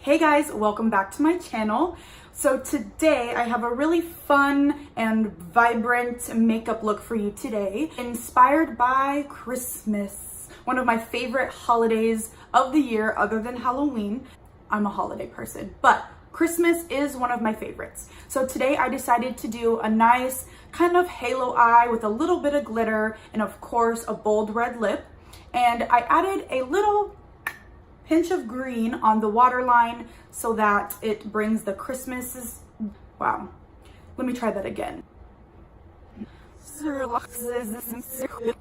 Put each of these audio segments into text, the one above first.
Hey guys, welcome back to my channel. So today I have a really fun and vibrant makeup look for you today, inspired by Christmas, one of my favorite holidays of the year other than Halloween. I'm a holiday person, but Christmas is one of my favorites. So today I decided to do a nice kind of halo eye with a little bit of glitter and of course a bold red lip. And I added a little pinch of green on the waterline so that it brings the Christmas. Wow, let me try that again.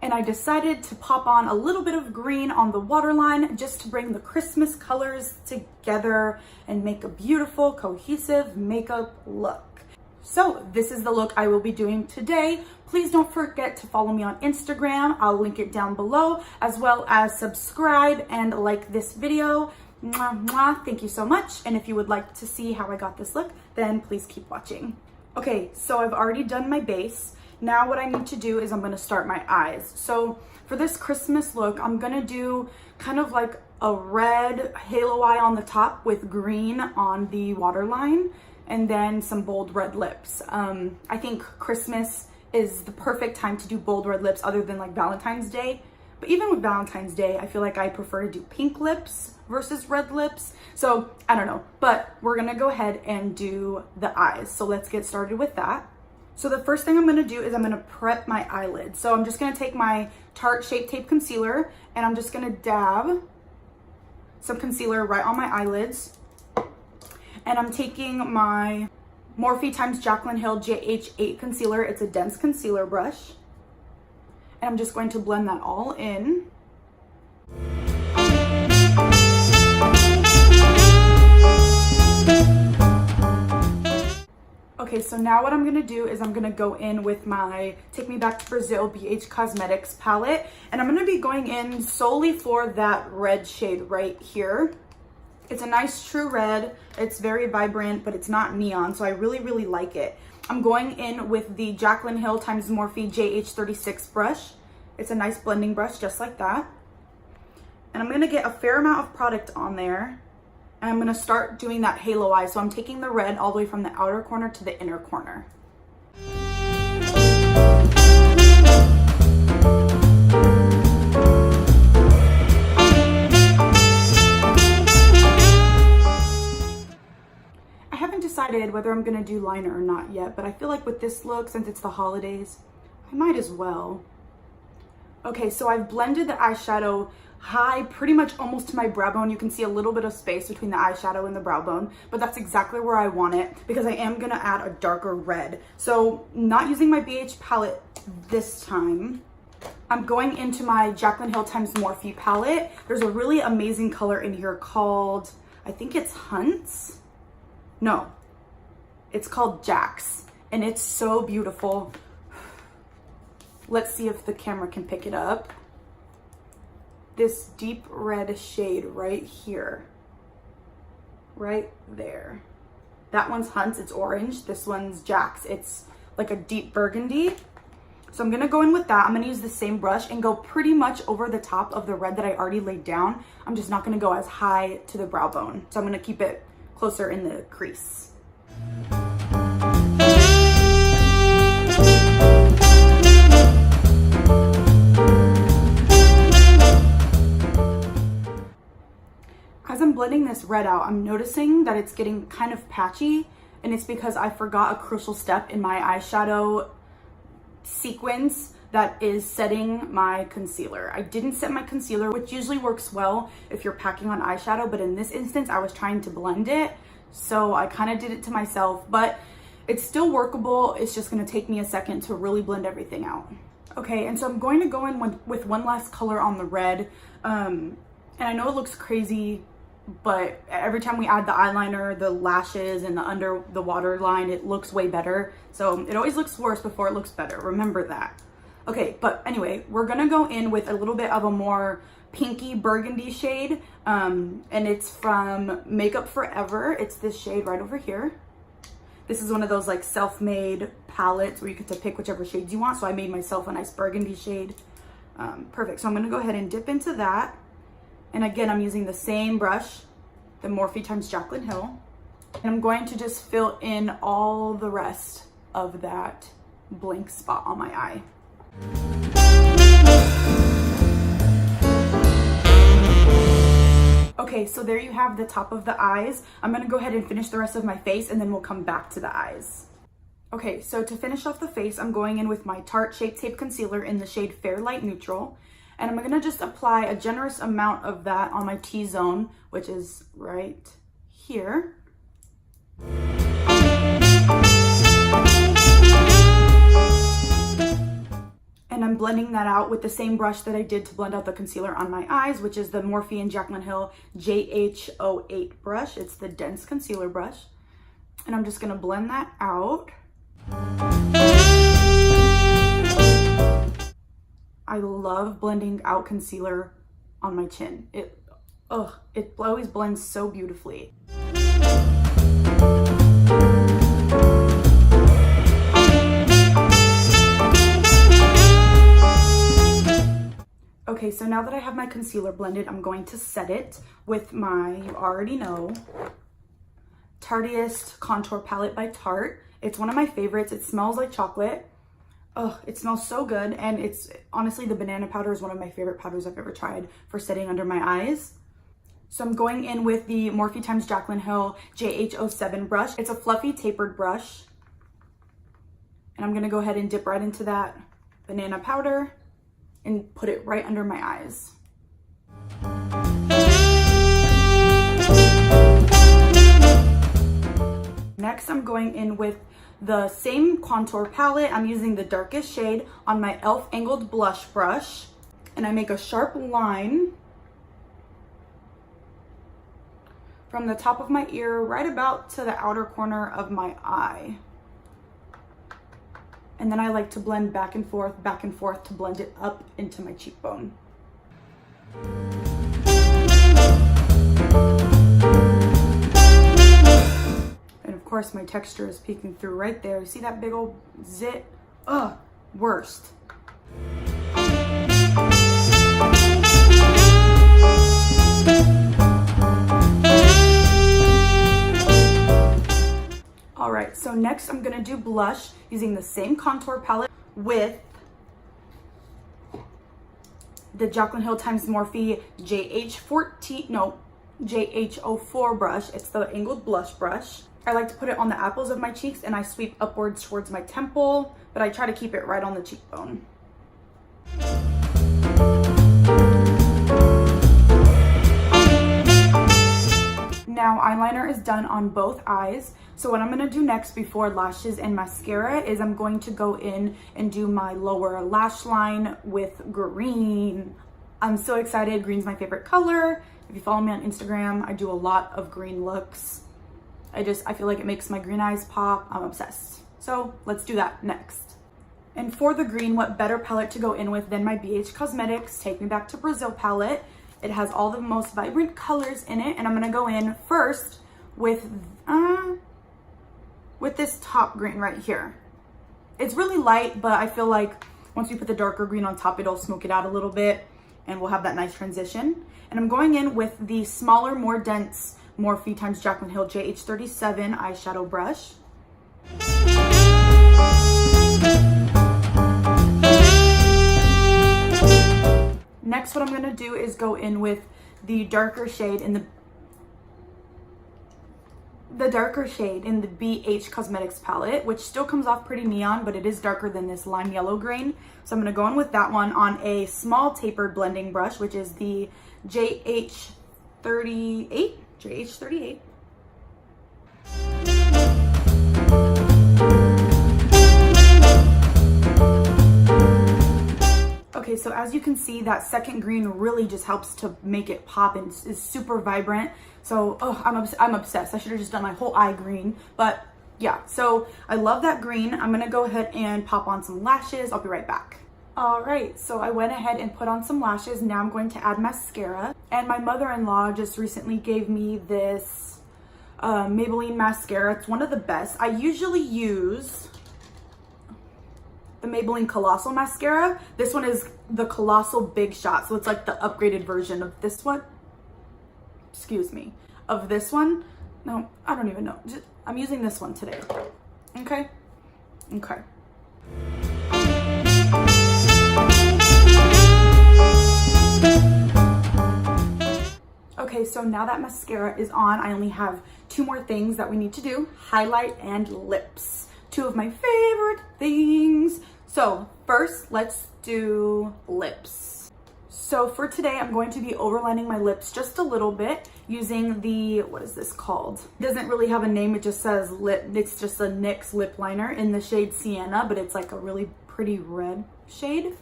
And I decided to pop on a little bit of green on the waterline just to bring the Christmas colors together and make a beautiful cohesive makeup look. So this is the look I will be doing today. Please don't forget to follow me on Instagram. I'll link it down below, as well as subscribe and like this video. Mwah, mwah. Thank you so much. And if you would like to see how I got this look, then please keep watching. Okay, so I've already done my base. Now what I need to do is I'm gonna start my eyes. So for this Christmas look, I'm gonna do kind of like a red halo eye on the top with green on the waterline, and then some bold red lips. I think Christmas is the perfect time to do bold red lips other than like Valentine's Day. But even with Valentine's Day, I feel like I prefer to do pink lips versus red lips. So I don't know, but we're gonna go ahead and do the eyes. So let's get started with that. So the first thing I'm gonna do is I'm gonna prep my eyelids. So I'm just gonna take my Tarte Shape Tape Concealer and I'm just gonna dab some concealer right on my eyelids. And I'm taking my Morphe x Jaclyn Hill JH8 concealer. It's a dense concealer brush. And I'm just going to blend that all in. Okay, so now what I'm gonna do is I'm gonna go in with my Take Me Back to Brazil BH Cosmetics palette. And I'm gonna be going in solely for that red shade right here. It's a nice true red. It's very vibrant, but it's not neon, so I really like it. I'm going in with the Jaclyn Hill x Morphe JH36 brush. It's a nice blending brush, just like that. And I'm gonna get a fair amount of product on there. And I'm gonna start doing that halo eye. So I'm taking the red all the way from the outer corner to the inner corner. Decided whether I'm gonna do liner or not yet, but I feel like with this look, since it's the holidays, I might as well. Okay, so I've blended the eyeshadow high pretty much almost to my brow bone. You can see a little bit of space between the eyeshadow and the brow bone, but that's exactly where I want it because I am gonna add a darker red. So not using my BH palette this time. I'm going into my Jaclyn Hill x Morphe palette. There's a really amazing color in here called, I think it's Hunts? No, it's called Jax, and it's so beautiful. Let's see if the camera can pick it up. This deep red shade right here, right there. That one's Hunts, it's orange. This one's Jax, it's like a deep burgundy. So I'm gonna go in with that. I'm gonna use the same brush and go pretty much over the top of the red that I already laid down. I'm just not gonna go as high to the brow bone. So I'm gonna keep it closer in the crease. As I'm blending this red out, I'm noticing that it's getting kind of patchy, and it's because I forgot a crucial step in my eyeshadow sequence that is setting my concealer. I didn't set my concealer, which usually works well if you're packing on eyeshadow, but in this instance, I was trying to blend it, so I kind of did it to myself, but it's still workable. It's just gonna take me a second to really blend everything out. Okay, and so I'm going to go in with one last color on the red, and I know it looks crazy, but every time we add the eyeliner, the lashes, and the under the waterline, it looks way better. So it always looks worse before it looks better. Remember that. Okay, but anyway, we're gonna go in with a little bit of a more pinky burgundy shade, and it's from Makeup Forever. It's this shade right over here. This is one of those like self-made palettes where you get to pick whichever shades you want. So I made myself a nice burgundy shade. Perfect. So I'm gonna go ahead and dip into that. And again, I'm using the same brush the Morphe times Jaclyn Hill. And I'm going to just fill in all the rest of that blank spot on my eye. Okay, so there you have the top of the eyes. I'm gonna go ahead and finish the rest of my face and then we'll come back to the eyes. Okay, so to finish off the face, I'm going in with my Tarte Shape Tape Concealer in the shade Fair Light Neutral. And I'm gonna just apply a generous amount of that on my T-zone, which is right here. And I'm blending that out with the same brush that I did to blend out the concealer on my eyes, which is the Morphe and Jaclyn Hill JH08 brush. It's the dense concealer brush. And I'm just gonna blend that out. I love blending out concealer on my chin. It always blends so beautifully. Okay, so now that I have my concealer blended, I'm going to set it with my, you already know, Tartiest Contour Palette by Tarte. It's one of my favorites. It smells like chocolate. Oh, it smells so good. And it's honestly, the banana powder is one of my favorite powders I've ever tried for setting under my eyes. So I'm going in with the Morphe times Jaclyn Hill JH07 brush. It's a fluffy tapered brush. And I'm gonna go ahead and dip right into that banana powder and put it right under my eyes. Next, I'm going in with the same contour palette. I'm using the darkest shade on my e.l.f. angled blush brush. And I make a sharp line from the top of my ear right about to the outer corner of my eye. And then I like to blend back and forth to blend it up into my cheekbone. And of course my texture is peeking through right there. You see that big old zit? Ugh, worst. All right, so next I'm gonna do blush using the same contour palette with the Jaclyn Hill times Morphe JH04 brush. It's the angled blush brush. I like to put it on the apples of my cheeks and I sweep upwards towards my temple, but I try to keep it right on the cheekbone. Now eyeliner is done on both eyes. So what I'm gonna do next before lashes and mascara is I'm going to go in and do my lower lash line with green. I'm so excited. Green's my favorite color. If you follow me on Instagram, I do a lot of green looks. I feel like it makes my green eyes pop. I'm obsessed. So let's do that next. And for the green, what better palette to go in with than my BH Cosmetics Take Me Back to Brazil palette. It has all the most vibrant colors in it, and I'm gonna go in first with this top green right here. It's really light, but I feel like once we put the darker green on top, it'll smoke it out a little bit, and we'll have that nice transition. And I'm going in with the smaller, more dense Morphe times Jaclyn Hill JH37 eyeshadow brush. Next, what I'm gonna do is go in with the darker shade in the BH Cosmetics palette, which still comes off pretty neon, but it is darker than this lime yellow green. So I'm gonna go in with that one on a small tapered blending brush, which is the JH38. Okay, so as you can see, that second green really just helps to make it pop and is super vibrant. So, I'm obsessed. I should have just done my whole eye green, but yeah. So I love that green. I'm gonna go ahead and pop on some lashes. I'll be right back. All right, so I went ahead and put on some lashes. Now I'm going to add mascara. And my mother-in-law just recently gave me this Maybelline mascara. It's one of the best. I usually use the Maybelline Colossal mascara. This one is the Colossal Big Shot, so it's like the upgraded version of this one. Excuse me. of this one. No, I don't even know. I'm using this one today. Okay? Okay. Okay, so now that mascara is on, I only have 2 more things that we need to do. Highlight and lips. 2 of my favorite things. So first, let's do lips. So for today, I'm going to be overlining my lips just a little bit using the, what is this called? It doesn't really have a name, it just says lip. It's just a NYX lip liner in the shade Sienna, but it's like a really pretty red shade.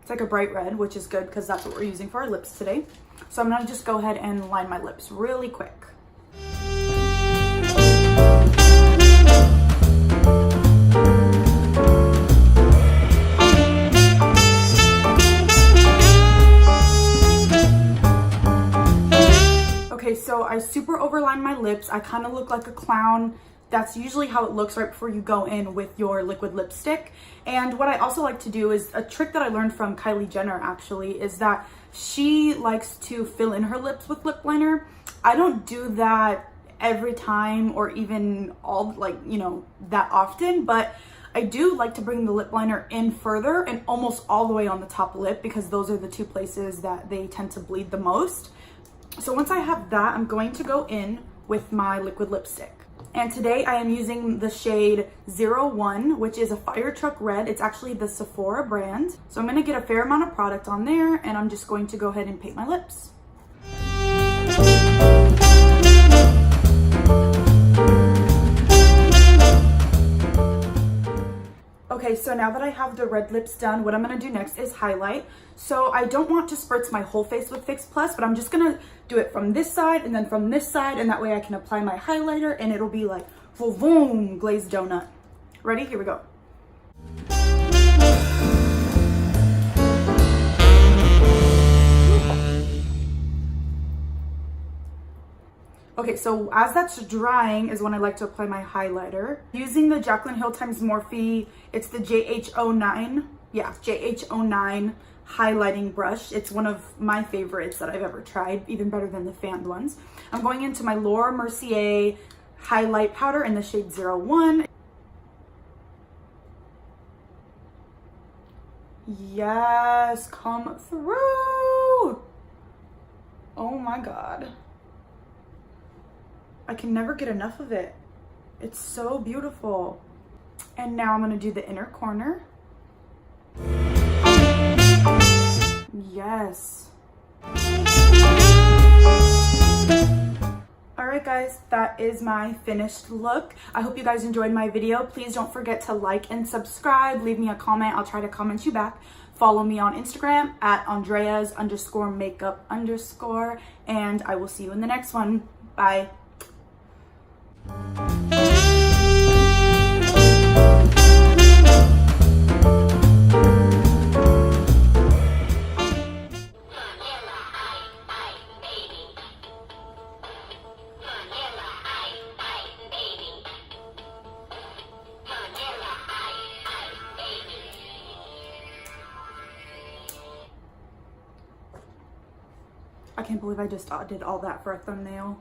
It's like a bright red, which is good because that's what we're using for our lips today. So I'm gonna just go ahead and line my lips really quick. Okay, so I super overlined my lips. I kind of look like a clown. That's usually how it looks right before you go in with your liquid lipstick. And what I also like to do is a trick that I learned from Kylie Jenner actually is that she likes to fill in her lips with lip liner. I don't do that every time or even all that often, but I do like to bring the lip liner in further and almost all the way on the top lip because those are the 2 places that they tend to bleed the most. So once I have that, I'm going to go in with my liquid lipstick. And today I am using the shade 01, which is a fire truck red. It's actually the Sephora brand. So I'm gonna get a fair amount of product on there and I'm just going to go ahead and paint my lips. Okay, so now that I have the red lips done, what I'm gonna do next is highlight. So I don't want to spritz my whole face with Fix Plus, but I'm just gonna do it from this side and then from this side, and that way I can apply my highlighter and it'll be like, boom, glazed donut. Ready? Here we go. Okay, so as that's drying is when I like to apply my highlighter. Using the Jaclyn Hill x Morphe, it's the JH09. Yeah, JH09 highlighting brush. It's one of my favorites that I've ever tried, even better than the fanned ones. I'm going into my Laura Mercier highlight powder in the shade 01. Yes, come through. Oh my God. I can never get enough of it. It's so beautiful. And now I'm gonna do the inner corner. Yes. Alright guys, that is my finished look. I hope you guys enjoyed my video. Please don't forget to like and subscribe. Leave me a comment. I'll try to comment you back. Follow me on Instagram at Andreas_makeup_, and I will see you in the next one. Bye. I can't believe I just did all that for a thumbnail.